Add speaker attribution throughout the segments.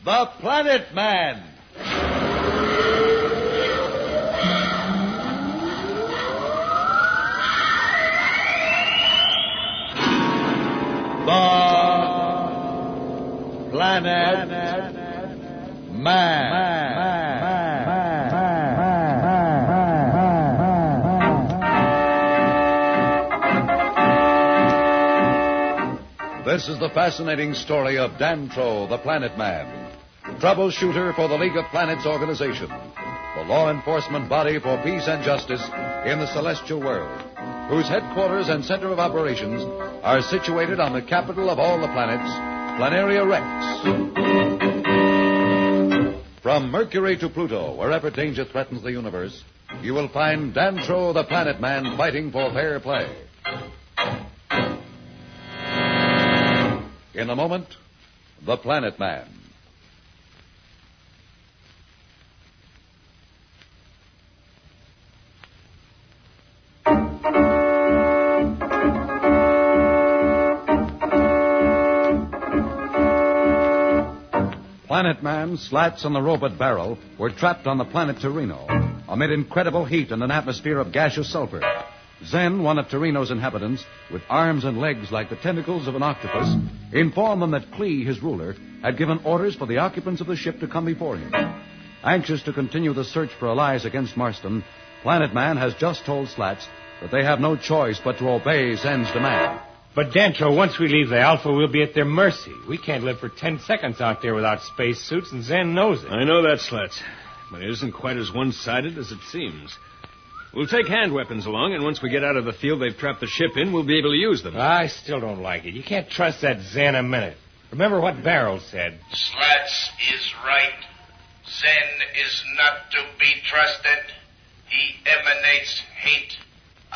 Speaker 1: The Planet Man. The Planet Man. This is the fascinating story of Dantro The Planet Man, troubleshooter for the League of Planets organization, the law enforcement body for peace and justice in the celestial world, whose headquarters and center of operations are situated on the capital of all the planets, Planteria Rex. From Mercury to Pluto, wherever danger threatens the universe, you will find Dantro the Planet Man fighting for fair play. In a moment, The Planet Man. Planet Man, Slats, and the robot Darrow were trapped on the planet Torino amid incredible heat and an atmosphere of gaseous sulfur. Zen, one of Torino's inhabitants, with arms and legs like the tentacles of an octopus, informed them that Klee, his ruler, had given orders for the occupants of the ship to come before him. Anxious to continue the search for allies against Marston, Planet Man has just told Slats that they have no choice but to obey Zen's demand.
Speaker 2: But, Dantro, once we leave the Alpha, we'll be at their mercy. We can't live for 10 seconds out there without spacesuits, and Zen knows it.
Speaker 3: I know that, Slats. But it isn't quite as one-sided as it seems. We'll take hand weapons along, and once we get out of the field they've trapped the ship in, we'll be able to use them.
Speaker 2: I still don't like it. You can't trust that Zen a minute. Remember what Darrow said.
Speaker 4: Slats is right. Zen is not to be trusted. He emanates hate.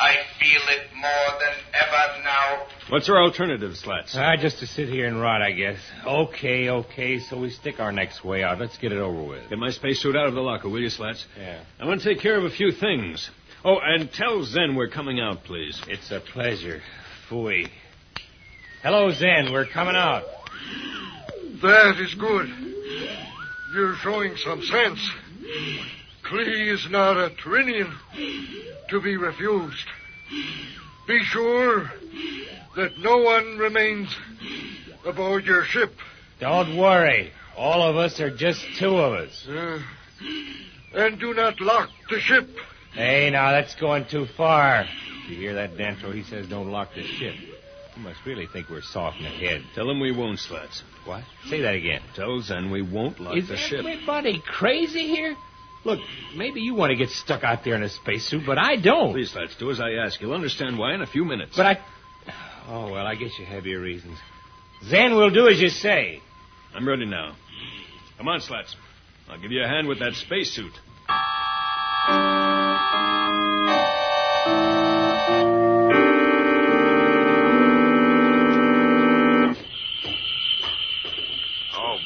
Speaker 4: I feel it more than ever now.
Speaker 3: What's our alternative, Slats?
Speaker 2: Just to sit here and rot, I guess. Okay, so we stick our necks way out. Let's get it over with.
Speaker 3: Get my spacesuit out of the locker, will you, Slats?
Speaker 2: Yeah.
Speaker 3: I want to take care of a few things. Oh, and tell Zen we're coming out, please.
Speaker 2: It's a pleasure. Phooey. Hello, Zen. We're coming out.
Speaker 5: That is good. You're showing some sense. Klee is not a Trinian to be refused. Be sure that no one remains aboard your ship.
Speaker 2: Don't worry. All of us are just two of us.
Speaker 5: And do not lock the ship.
Speaker 2: Hey, now, that's going too far. You hear that, Dantro? He says don't lock the ship. You must really think we're soft in the head.
Speaker 3: Tell him we won't, Slats.
Speaker 2: What? Say that again.
Speaker 3: Tell Zen we won't lock the ship.
Speaker 2: Is everybody crazy here? Look, maybe you want to get stuck out there in a spacesuit, but I don't.
Speaker 3: Please, Slats, do as I ask. You'll understand why in a few minutes.
Speaker 2: But Oh, well, I guess you have your reasons. Zen will do as you say.
Speaker 3: I'm ready now. Come on, Slats. I'll give you a hand with that spacesuit.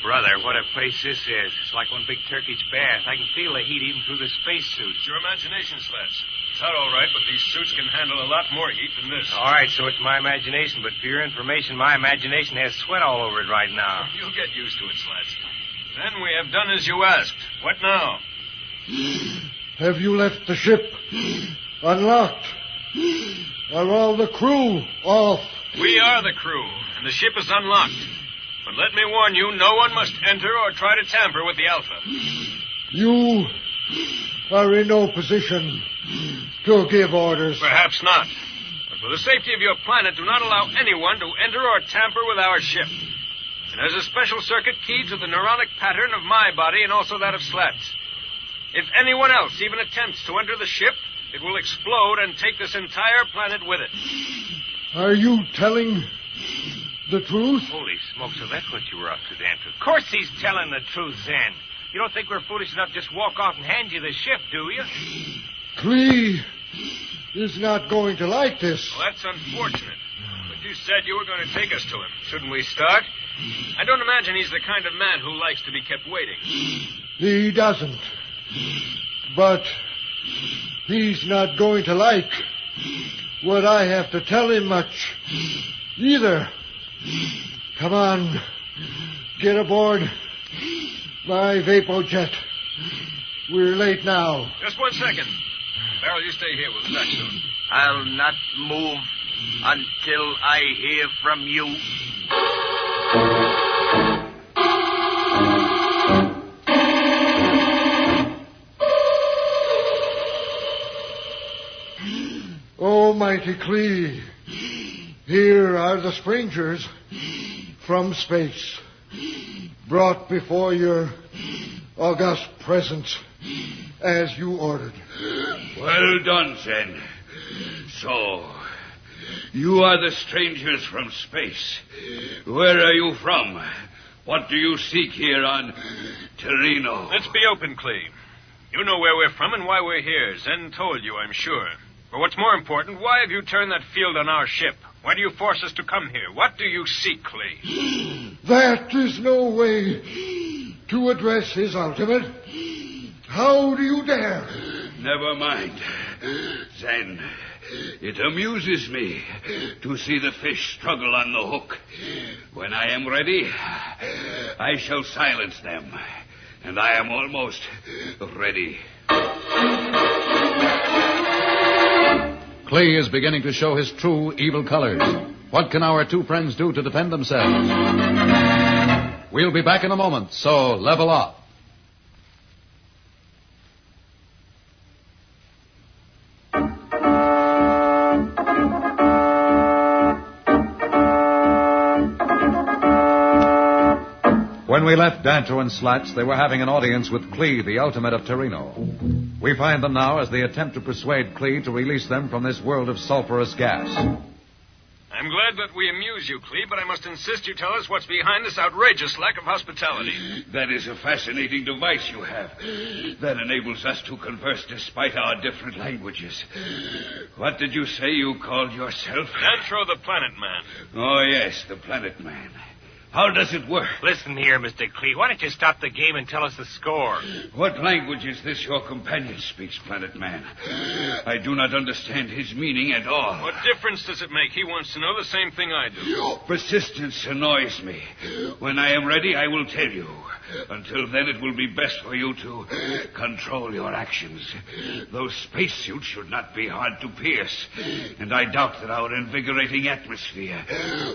Speaker 2: Brother, what a place this is. It's like one big Turkish bath. I can feel the heat even through the spacesuit.
Speaker 3: It's your imagination, Slats. It's hot, all right, but these suits can handle a lot more heat than this.
Speaker 2: All right, so it's my imagination, but for your information, my imagination has sweat all over it right now.
Speaker 3: You'll get used to it, Slats. Then we have done as you asked. What now?
Speaker 5: Have you left the ship unlocked? Are all the crew off?
Speaker 3: We are the crew, and the ship is unlocked. But let me warn you, no one must enter or try to tamper with the Alpha.
Speaker 5: You are in no position to give orders.
Speaker 3: Perhaps not. But for the safety of your planet, do not allow anyone to enter or tamper with our ship. It has a special circuit key to the neuronic pattern of my body and also that of Slats. If anyone else even attempts to enter the ship, it will explode and take this entire planet with it.
Speaker 5: Are you telling the truth?
Speaker 2: Holy smokes, so that's what you were up to, Dantro. Of course he's telling the truth, Zen. You don't think we're foolish enough to just walk off and hand you the ship, do you?
Speaker 5: Klee is not going to like this.
Speaker 3: Well, that's unfortunate. But you said you were going to take us to him. Shouldn't we start? I don't imagine he's the kind of man who likes to be kept waiting.
Speaker 5: He doesn't. But he's not going to like what I have to tell him much either. Come on. Get aboard My vapojet. We're late now.
Speaker 3: Just 1 second. Darrow, you stay here. We'll start soon.
Speaker 4: I'll not move until I hear from you.
Speaker 5: Almighty Clee, here are the strangers from space, brought before your august presence as you ordered.
Speaker 6: Well done, Zen. So, you are the strangers from space. Where are you from? What do you seek here on Terino?
Speaker 3: Let's be open, Clee. You know where we're from and why we're here. Zen told you, I'm sure. But what's more important, why have you turned that field on our ship? Why do you force us to come here? What do you seek, Clee?
Speaker 5: That is no way to address his ultimate. How do you dare?
Speaker 6: Never mind, Zen. It amuses me to see the fish struggle on the hook. When I am ready, I shall silence them. And I am almost ready.
Speaker 1: Clee is beginning to show his true evil colors. What can our two friends do to defend themselves? We'll be back in a moment, so level off. When we left Dantro and Slats, they were having an audience with Clee, the ultimate of Terino. We find them now as they attempt to persuade Clee to release them from this world of sulfurous gas.
Speaker 3: I'm glad that we amuse you, Clee, but I must insist you tell us what's behind this outrageous lack of hospitality.
Speaker 6: That is a fascinating device you have. That enables us to converse despite our different languages. What did you say you called yourself?
Speaker 3: Dantro the Planet Man.
Speaker 6: Oh, yes, the Planet Man. How does it work?
Speaker 2: Listen here, Mr. Clee. Why don't you stop the game and tell us the score?
Speaker 6: What language is this your companion speaks, Planet Man? I do not understand his meaning at all.
Speaker 3: What difference does it make? He wants to know the same thing I do.
Speaker 6: Your persistence annoys me. When I am ready, I will tell you. Until then, it will be best for you to control your actions. Those spacesuits should not be hard to pierce. And I doubt that our invigorating atmosphere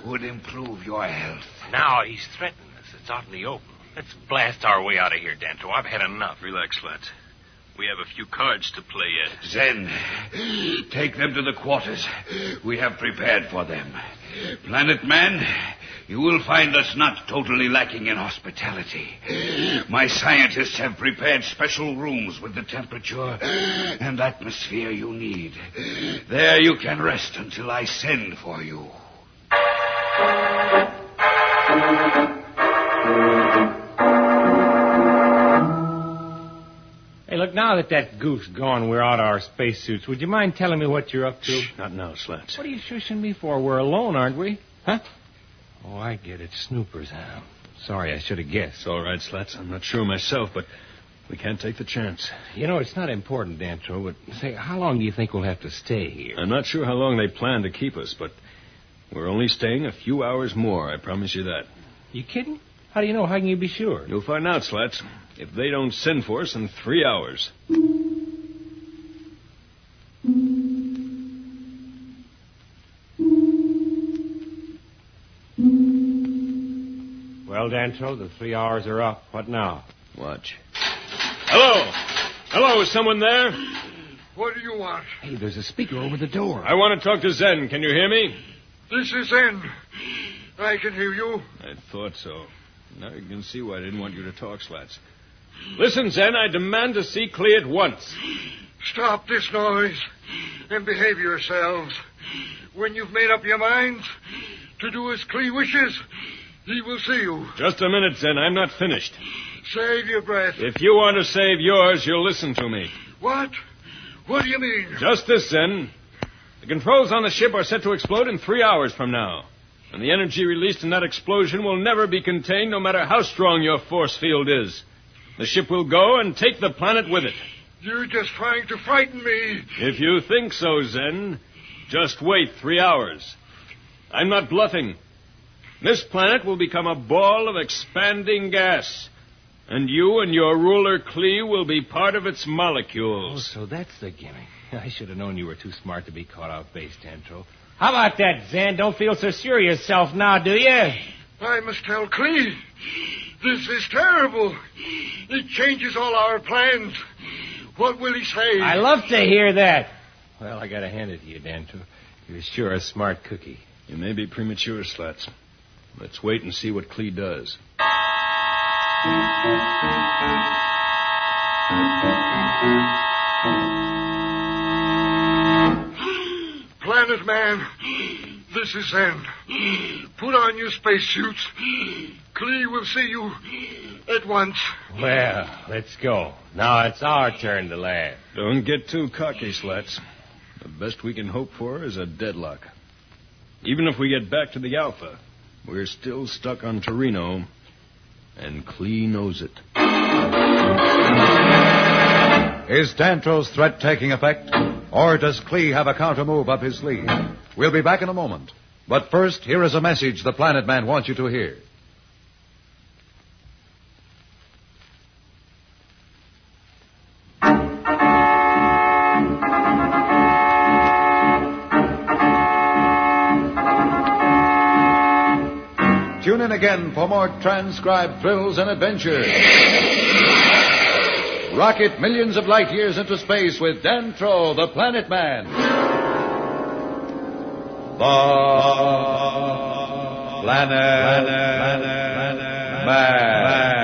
Speaker 6: would improve your health.
Speaker 2: Now he's threatening us. It's out in the open. Let's blast our way out of here, Dantro. I've had enough.
Speaker 3: Relax, Slats. We have a few cards to play yet.
Speaker 6: Zen, take them to the quarters. We have prepared for them. Planet Man, you will find us not totally lacking in hospitality. My scientists have prepared special rooms with the temperature and atmosphere you need. There you can rest until I send for you.
Speaker 7: Hey, look, now that goof's gone, we're out of our spacesuits. Would you mind telling me what you're up to?
Speaker 3: Shh, not now, Slats.
Speaker 7: What are you shushing me for? We're alone, aren't we? Huh? Oh, I get it. Snoopers, huh? Sorry, I should have guessed.
Speaker 3: It's all right, Slats. I'm not sure myself, but we can't take the chance.
Speaker 7: You know, it's not important, Dantro, but say, how long do you think we'll have to stay here?
Speaker 3: I'm not sure how long they plan to keep us, but we're only staying a few hours more, I promise you that.
Speaker 7: You kidding? How do you know? How can you be sure?
Speaker 3: You'll find out, Slats, if they don't send for us in 3 hours.
Speaker 7: Well, Dantro, the 3 hours are up. What now?
Speaker 3: Watch. Hello! Hello, is someone there?
Speaker 5: What do you want?
Speaker 7: Hey, there's a speaker over the door.
Speaker 3: I want to talk to Zen. Can you hear me?
Speaker 5: This is Zen. I can hear you.
Speaker 3: I thought so. Now you can see why I didn't want you to talk, Slats. Listen, Zen, I demand to see Clee at once.
Speaker 5: Stop this noise and behave yourselves. When you've made up your minds to do as Clee wishes, he will see you.
Speaker 3: Just a minute, Zen. I'm not finished.
Speaker 5: Save your breath.
Speaker 3: If you want to save yours, you'll listen to me.
Speaker 5: What? What do you mean?
Speaker 3: Just this, Zen. The controls on the ship are set to explode in 3 hours from now. And the energy released in that explosion will never be contained, no matter how strong your force field is. The ship will go and take the planet with it.
Speaker 5: You're just trying to frighten me.
Speaker 3: If you think so, Zen, just wait 3 hours. I'm not bluffing. This planet will become a ball of expanding gas. And you and your ruler Klee will be part of its molecules.
Speaker 7: Oh, so that's the gimmick. I should have known you were too smart to be caught off base, Dantro. How about that, Zen? Don't feel so sure of yourself now, do you?
Speaker 5: I must tell Klee. This is terrible. It changes all our plans. What will he say?
Speaker 7: I love to hear that. Well, I gotta hand it to you, Dantro. You're sure a smart cookie.
Speaker 3: You may be premature, Slats. Let's wait and see what Klee does.
Speaker 5: Planet Man, this is Zen. Put on your spacesuits. Klee will see you at once.
Speaker 7: Well, let's go. Now it's our turn to laugh.
Speaker 3: Don't get too cocky, Slats. The best we can hope for is a deadlock. Even if we get back to the Alpha, we're still stuck on Torino, and Klee knows it.
Speaker 1: Is Dantro's threat taking effect? Or does Klee have a counter-move up his sleeve? We'll be back in a moment. But first, here is a message the Planet Man wants you to hear. Tune in again for more transcribed thrills and adventure. Rocket millions of light years into space with Dantro the Planet Man. The Planet Man.